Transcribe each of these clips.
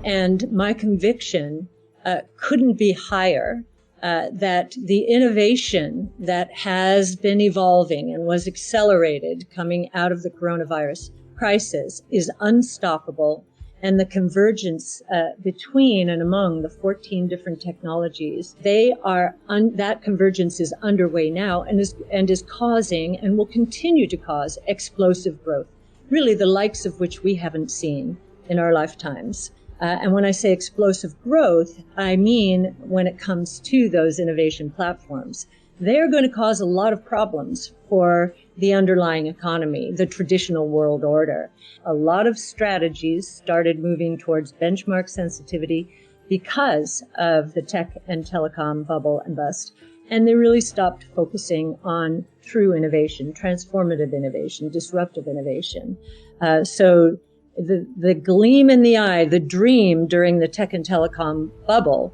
And my conviction couldn't be higher that the innovation that has been evolving and was accelerated coming out of the coronavirus crisis is unstoppable. And the convergence between and among the 14 different technologies, that convergence is underway now and is causing and will continue to cause explosive growth, really the likes of which we haven't seen in our lifetimes. And when I say explosive growth, I mean when it comes to those innovation platforms, they're going to cause a lot of problems for the underlying economy, the traditional world order. A lot of strategies started moving towards benchmark sensitivity because of the tech and telecom bubble and bust. And they really stopped focusing on true innovation, transformative innovation, disruptive innovation. So the gleam in the eye, the dream during the tech and telecom bubble,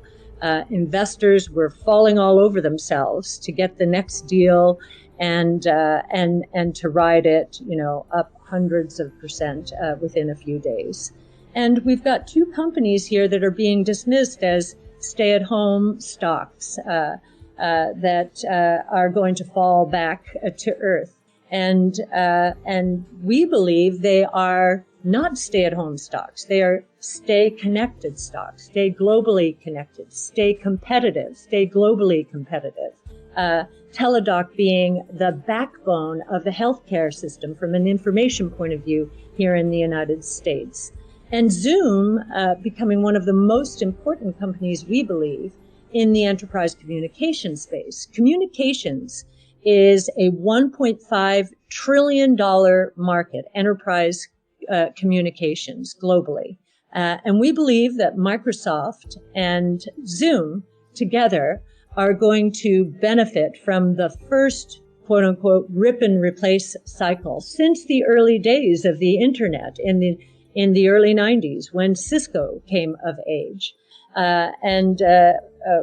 investors were falling all over themselves to get the next deal and to ride it, up hundreds of percent within a few days. And we've got two companies here that are being dismissed as stay-at-home stocks that are going to fall back to earth. And we believe they are not stay-at-home stocks. They are stay-connected stocks, stay globally connected, stay competitive, stay globally competitive. Teladoc being the backbone of the healthcare system from an information point of view here in the United States. And Zoom becoming one of the most important companies, we believe, in the enterprise communication space. Communications is a $1.5 trillion market, enterprise communications globally. And we believe that Microsoft and Zoom together are going to benefit from the first, quote unquote, rip and replace cycle since the early days of the internet in the early 90s when Cisco came of age.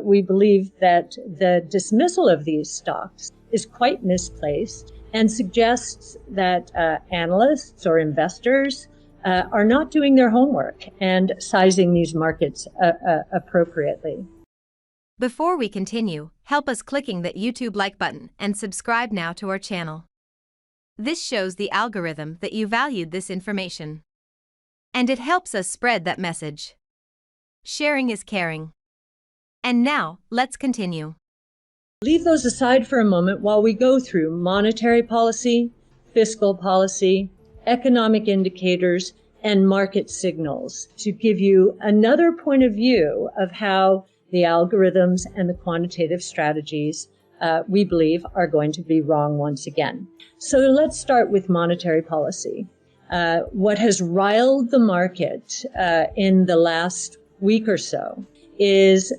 We believe that the dismissal of these stocks is quite misplaced and suggests that analysts or investors are not doing their homework and sizing these markets appropriately. Before we continue, help us clicking that YouTube like button and subscribe now to our channel. This shows the algorithm that you valued this information. And it helps us spread that message. Sharing is caring. And now, let's continue. Leave those aside for a moment while we go through monetary policy, fiscal policy, economic indicators, and market signals to give you another point of view of how the algorithms and the quantitative strategies, we believe, are going to be wrong once again. So let's start with monetary policy. What has riled the market in the last week or so is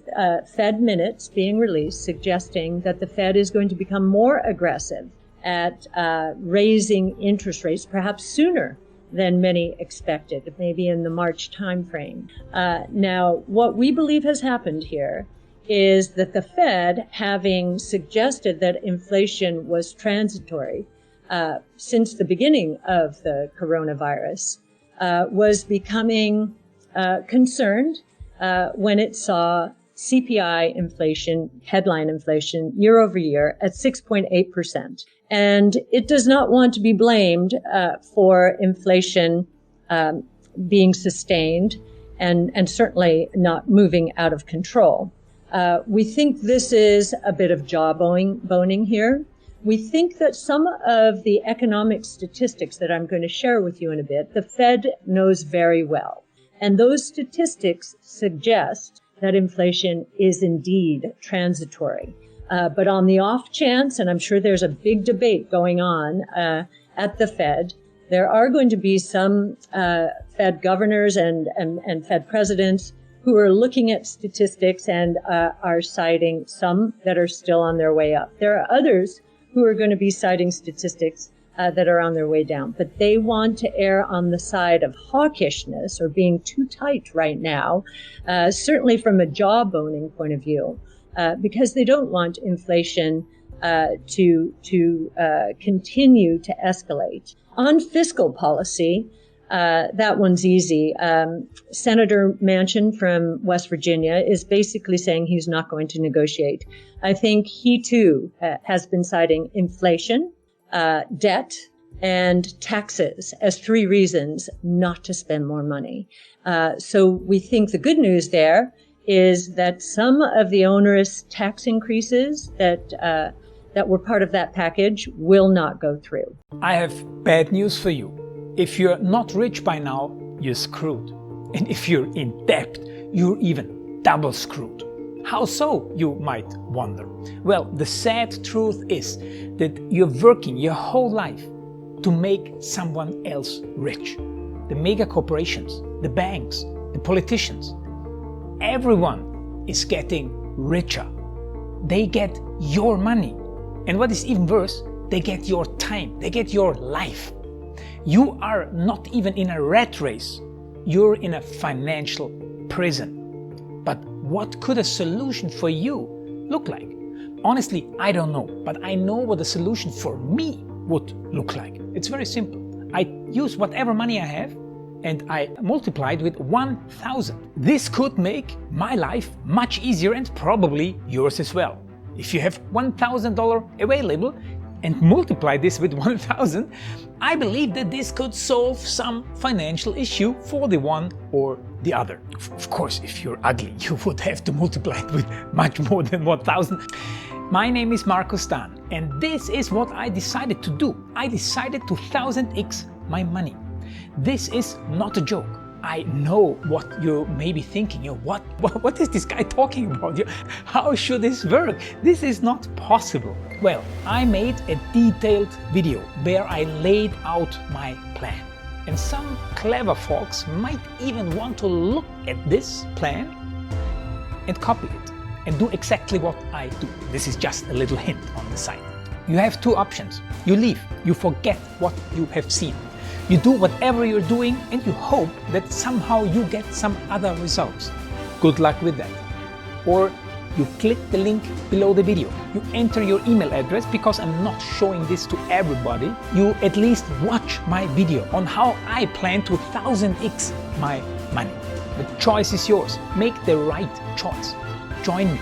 Fed minutes being released suggesting that the Fed is going to become more aggressive at raising interest rates, perhaps sooner than many expected, maybe in the March timeframe. Now, what we believe has happened here is that the Fed, having suggested that inflation was transitory since the beginning of the coronavirus, was becoming concerned when it saw CPI inflation, headline inflation, year over year at 6.8%. And it does not want to be blamed for inflation being sustained and certainly not moving out of control. We think this is a bit of jawboning here. We think that some of the economic statistics that I'm going to share with you in a bit, the Fed knows very well. And those statistics suggest that inflation is indeed transitory. But on the off chance, and I'm sure there's a big debate going on at the Fed, there are going to be some Fed governors and Fed presidents who are looking at statistics and are citing some that are still on their way up. There are others who are going to be citing statistics that are on their way down. But they want to err on the side of hawkishness or being too tight right now, certainly from a jawboning point of view, because they don't want inflation to continue to escalate. On fiscal policy, that one's easy. Senator Manchin from West Virginia is basically saying he's not going to negotiate. I think he too has been citing inflation, debt, and taxes as 3 reasons not to spend more money. So we think the good news there is that some of the onerous tax increases that were part of that package will not go through. I have bad news for you. If you're not rich by now, you're screwed. And if you're in debt, you're even double screwed. How so, you might wonder? Well, the sad truth is that you're working your whole life to make someone else rich. The mega corporations, the banks, the politicians, everyone is getting richer. They get your money. And what is even worse, they get your time, they get your life. You are not even in a rat race, you're in a financial prison. But what could a solution for you look like? Honestly, I don't know, but I know what a solution for me would look like. It's very simple. I use whatever money I have and I multiply it with 1,000. This could make my life much easier and probably yours as well. If you have $1,000 available and multiply this with 1,000, I believe that this could solve some financial issue for the one or the other. Of course, if you're ugly, you would have to multiply it with much more than 1,000. My name is Markus Dahn, and this is what I decided to do. I decided to 1000x my money. This is not a joke. I know what you may be thinking. What is this guy talking about? How should this work? This is not possible. Well, I made a detailed video where I laid out my plan. And some clever folks might even want to look at this plan and copy it and do exactly what I do. This is just a little hint on the side. You have 2 options. You leave, you forget what you have seen. You do whatever you're doing and you hope that somehow you get some other results. Good luck with that. Or you click the link below the video. You enter your email address because I'm not showing this to everybody. You at least watch my video on how I plan to 1000x my money. The choice is yours. Make the right choice. Join me.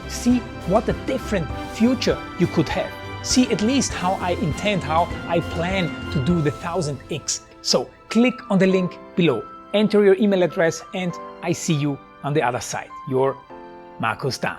See what a different future you could have. See at least how I intend, how I plan to do the 1000x. So click on the link below, enter your email address, and I see you on the other side. Your Markus Dahn.